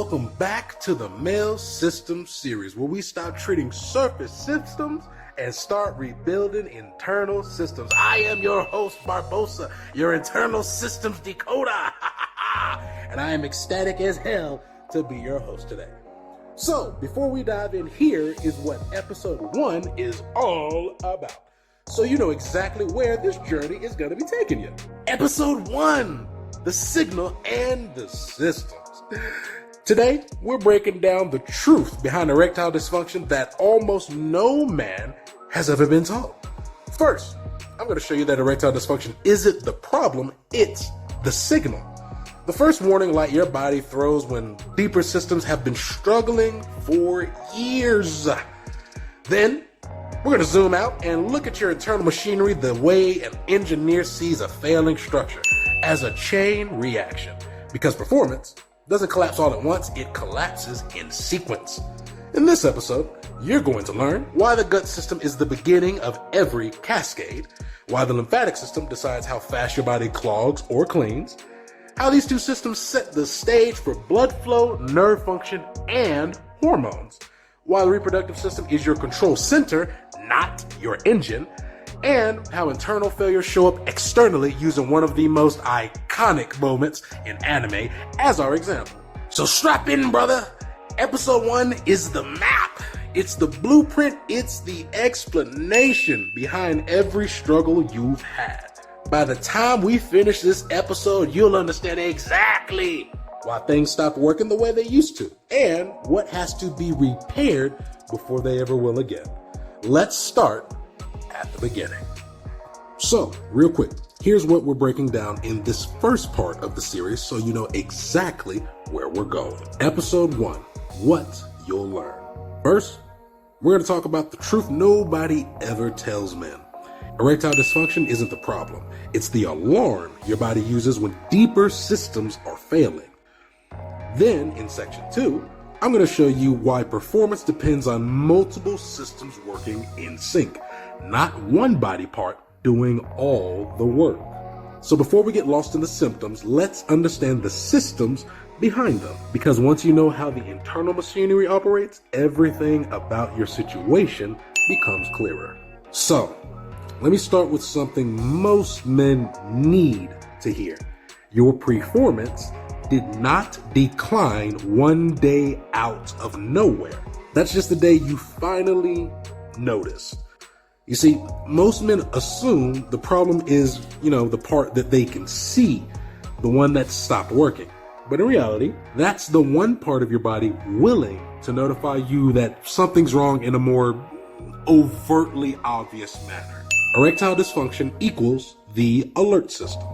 welcome back to the Male System series, where we stop treating surface systems and start rebuilding internal systems. I am your host, Barbosa, your internal systems decoder, and I am ecstatic as hell to be your host today. So, before we dive in, here is what episode 1 is all about, so you know exactly where this journey is going to be taking you. Episode 1, the signal and the systems. Today, we're breaking down the truth behind erectile dysfunction that almost no man has ever been taught. First, I'm going to show you that erectile dysfunction isn't the problem, it's the signal. The first warning light your body throws when deeper systems have been struggling for years. Then, we're going to zoom out and look at your internal machinery the way an engineer sees a failing structure, as a chain reaction. Because performance doesn't collapse all at once, it collapses in sequence. In this episode, you're going to learn why the gut system is the beginning of every cascade, why the lymphatic system decides how fast your body clogs or cleans, how these two systems set the stage for blood flow, nerve function, and hormones, why the reproductive system is your control center, not your engine, and how internal failures show up externally using one of the most iconic moments in anime as our example. So strap in, brother. Episode 1 is the map. It's the blueprint. It's the explanation behind every struggle you've had. By the time we finish this episode, you'll understand exactly why things stopped working the way they used to and what has to be repaired before they ever will again. Let's start at the beginning. So, real quick, here's what we're breaking down in this first part of the series so you know exactly where we're going. Episode 1, what you'll learn. First, we're going to talk about the truth nobody ever tells men. Erectile dysfunction isn't the problem. It's the alarm your body uses when deeper systems are failing. Then, in section 2, I'm going to show you why performance depends on multiple systems working in sync, not one body part doing all the work. So before we get lost in the symptoms, let's understand the systems behind them. Because once you know how the internal machinery operates, everything about your situation becomes clearer. So, let me start with something most men need to hear. Your performance did not decline one day out of nowhere. That's just the day you finally noticed. You see, most men assume the problem is, the part that they can see, the one that stopped working. But in reality, that's the one part of your body willing to notify you that something's wrong in a more overtly obvious manner. Erectile dysfunction equals the alert system.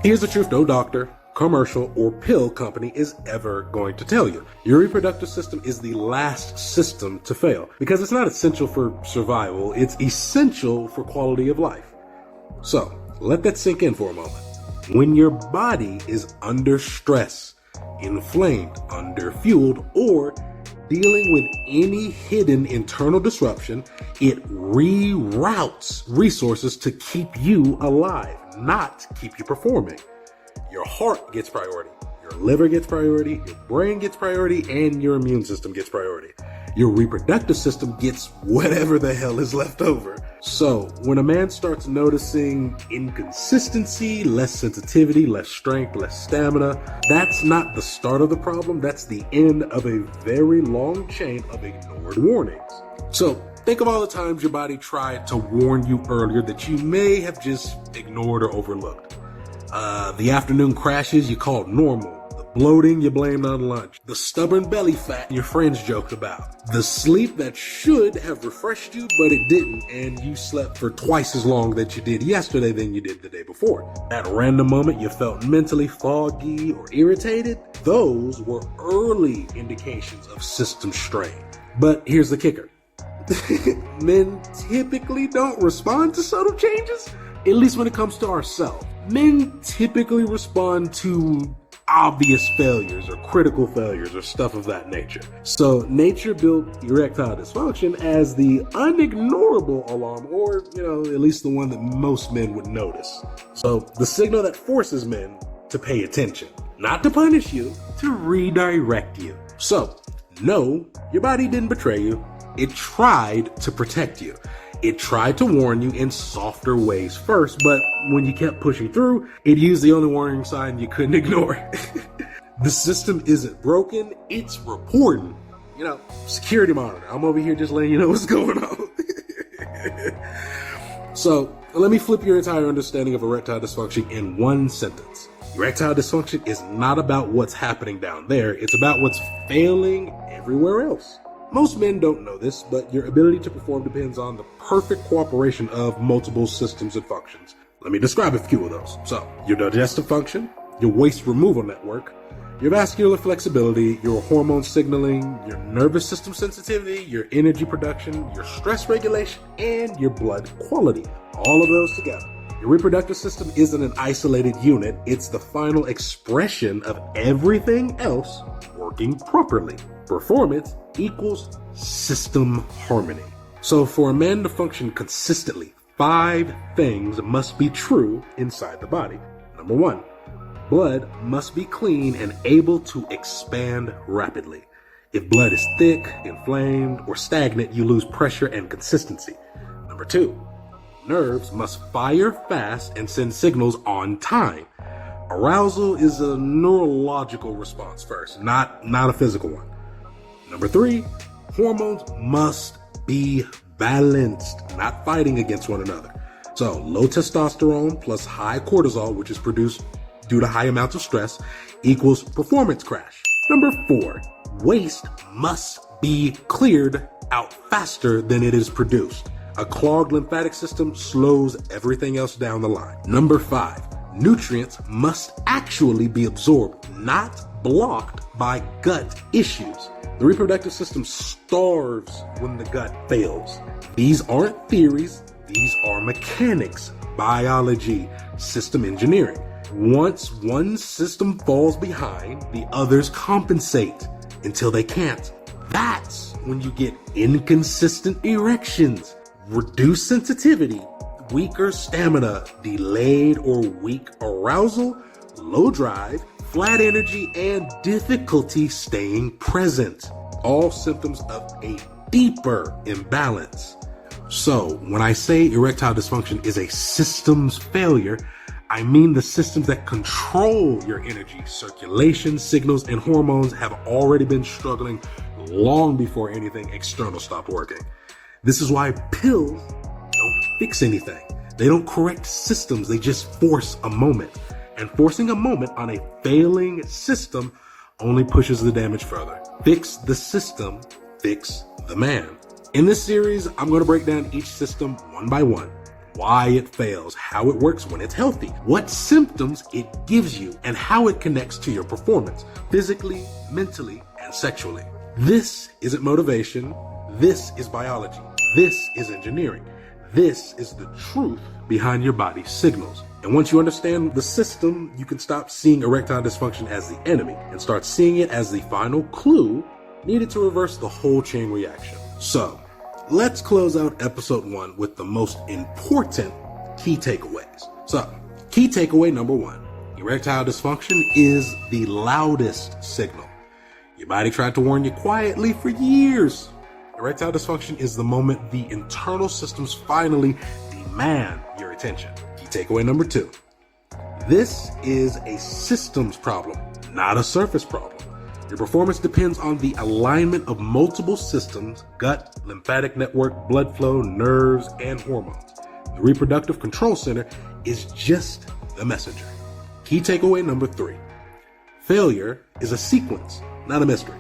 Here's the truth no doctor, commercial, or pill company is ever going to tell you. Your reproductive system is the last system to fail because it's not essential for survival, it's essential for quality of life. So, let that sink in for a moment. When your body is under stress, inflamed, underfueled, or dealing with any hidden internal disruption, it reroutes resources to keep you alive, not keep you performing. Your heart gets priority, your liver gets priority, your brain gets priority, and your immune system gets priority. Your reproductive system gets whatever the hell is left over. So, when a man starts noticing inconsistency, less sensitivity, less strength, less stamina, that's not the start of the problem, that's the end of a very long chain of ignored warnings. So, think of all the times your body tried to warn you earlier that you may have just ignored or overlooked. The afternoon crashes you called normal. The bloating you blamed on lunch. The stubborn belly fat your friends joked about. The sleep that should have refreshed you, but it didn't, and you slept for twice as long that you did yesterday than you did the day before. That random moment you felt mentally foggy or irritated, those were early indications of system strain. But here's the kicker. Men typically don't respond to subtle changes, at least when it comes to ourselves. Men typically respond to obvious failures or critical failures or stuff of that nature. So nature built erectile dysfunction as the unignorable alarm, or, at least the one that most men would notice. So the signal that forces men to pay attention, not to punish you, to redirect you. So, no, your body didn't betray you. It tried to protect you. It tried to warn you in softer ways first, but when you kept pushing through, it used the only warning sign you couldn't ignore. The system isn't broken, it's reporting. You know, security monitor. I'm over here just letting you know what's going on. So, let me flip your entire understanding of erectile dysfunction in one sentence. Erectile dysfunction is not about what's happening down there, it's about what's failing everywhere else. Most men don't know this, but your ability to perform depends on the perfect cooperation of multiple systems and functions. Let me describe a few of those. So, your digestive function, your waste removal network, your vascular flexibility, your hormone signaling, your nervous system sensitivity, your energy production, your stress regulation, and your blood quality. All of those together. Your reproductive system isn't an isolated unit, it's the final expression of everything else working properly. Performance equals system harmony. So for a man to function consistently, 5 things must be true inside the body. Number 1, blood must be clean and able to expand rapidly. If blood is thick, inflamed, or stagnant, you lose pressure and consistency. Number 2, nerves must fire fast and send signals on time. Arousal is a neurological response first, not a physical one. Number 3, hormones must be balanced, not fighting against one another. So low testosterone plus high cortisol, which is produced due to high amounts of stress, equals performance crash. Number 4, waste must be cleared out faster than it is produced. A clogged lymphatic system slows everything else down the line. Number 5, nutrients must actually be absorbed, not blocked by gut issues. The reproductive system starves when the gut fails. These aren't theories, these are mechanics, biology, system engineering. Once one system falls behind, the others compensate until they can't. That's when you get inconsistent erections, reduced sensitivity, weaker stamina, delayed or weak arousal, low drive, flat energy, and difficulty staying present. All symptoms of a deeper imbalance. So when I say erectile dysfunction is a systems failure, I mean the systems that control your energy, circulation, signals, and hormones have already been struggling long before anything external stopped working. This is why pills don't fix anything. They don't correct systems, they just force a moment. And forcing a moment on a failing system only pushes the damage further. Fix the system, fix the man. In this series, I'm going to break down each system one by one. Why it fails, how it works when it's healthy, what symptoms it gives you, and how it connects to your performance, physically, mentally, and sexually. This isn't motivation. This is biology. This is engineering. This is the truth behind your body's signals. And once you understand the system, you can stop seeing erectile dysfunction as the enemy and start seeing it as the final clue needed to reverse the whole chain reaction. So, let's close out episode 1 with the most important key takeaways. So, key takeaway number 1, erectile dysfunction is the loudest signal. Your body tried to warn you quietly for years. Erectile dysfunction is the moment the internal systems finally demand your attention. Key takeaway number 2. This is a systems problem, not a surface problem. Your performance depends on the alignment of multiple systems: gut, lymphatic network, blood flow, nerves, and hormones. The reproductive control center is just the messenger. Key takeaway number 3. Failure is a sequence, not a mystery.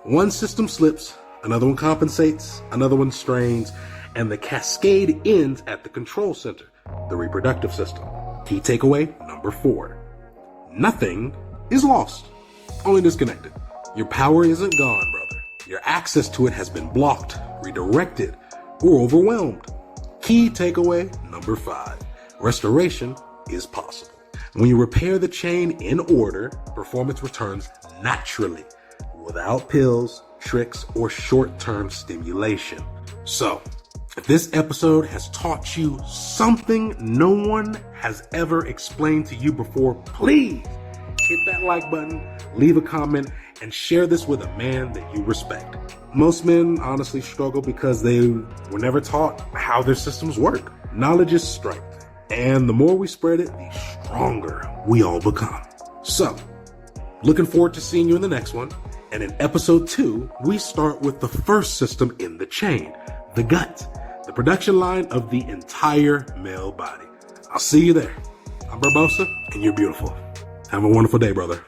One system slips, another one compensates, another one strains, and the cascade ends at the control center, the reproductive system. Key takeaway number 4. Nothing is lost, only disconnected. Your power isn't gone, brother. Your access to it has been blocked, redirected, or overwhelmed. Key takeaway number 5. Restoration is possible. When you repair the chain in order, performance returns naturally, without pills, tricks, or short-term stimulation. So, if this episode has taught you something no one has ever explained to you before, please hit that like button, leave a comment, and share this with a man that you respect. Most men honestly struggle because they were never taught how their systems work. Knowledge is strength, and the more we spread it, the stronger we all become. So, looking forward to seeing you in the next one. And in episode 2, we start with the first system in the chain, the gut, the production line of the entire male body. I'll see you there. I'm Barbosa, and you're beautiful. Have a wonderful day, brother.